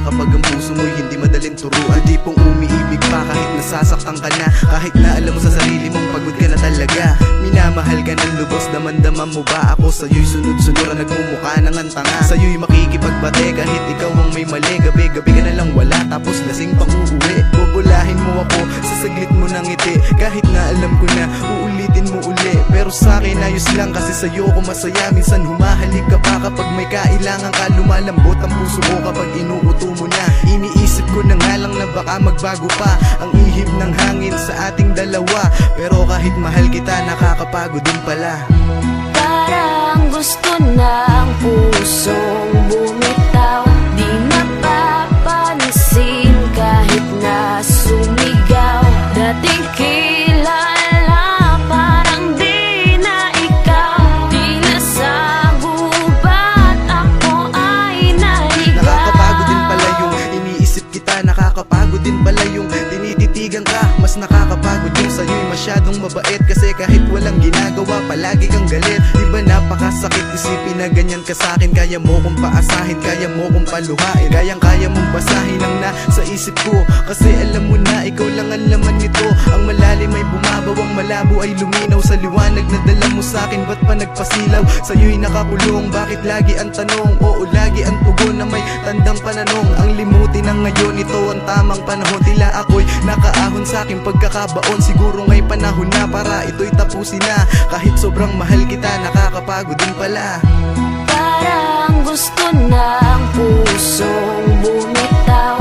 kapag ang puso mo'y hindi madaling turuan. Di pong umiibig pa kahit nasasaktan ka na, kahit na alam mo sa sarili mong pagod ka na talaga. Minamahal ka ng lubos, daman-daman mo ba ako? Sa'yo'y sunod-sunod na nagmumukha ng antanga. Sa'yo'y makikipagbate kahit ikaw ang may mali. Gabi-gabi ka na lang wala, tapos lasing pang uuwi. Bubulahin mo ako sa saglit mo ng ngiti, kahit na alam ko na uulitin mo uli. Pero sa'kin ayos lang kasi sa'yo ko masaya. Minsan humahalik ka pa kapag may kailangan ka. Lumalambot ang puso ko kapag inuuto mo na. Iniisip ko na nga lang na baka magbago pa ang ihip ng hangin sa ating dalawa. Pero kahit mahal kita, nakakapagod din pala. Parang gusto ng pusong bumitaw, di napapansin kahit na sumigaw. Dating kilala, parang di na ikaw. Di na sa gubat, ako ay naligaw. Nakakapagod din pala yung iniisip kita, nakakapagod din pala yung tinititigan ka. Mas nakakapagod yung sa'yo'y masyadong mabait, kasi kahit walang ginagawa palagi kang galit. Diba napakasakit isipin na ganyan ka sa'kin. Kaya mo kong paasahin, kaya mo kong paluhain, kaya mong basahin ang nasa isip ko. Kasi alam mo na ikaw lang ang laman nito. Ang malalim ay bumabaw, ang malabo ay luminaw. Sa liwanag na dala mo sa'kin, ba't pa nagpasilaw? Sa'yo'y nakakulong, bakit lagi ang tanong? Oo, lagi ang tugon na may tandang pananong. Ang limutin ng ngayon, ito ang tamang panahon. Tila ako'y nakaahon sa'king pagkakabaon. Siguro nga'y panahon na para ito'y tapusin na. Kahit sobrang mahal kita, nakakapagod din pala. Parang gusto ng pusong bumitaw,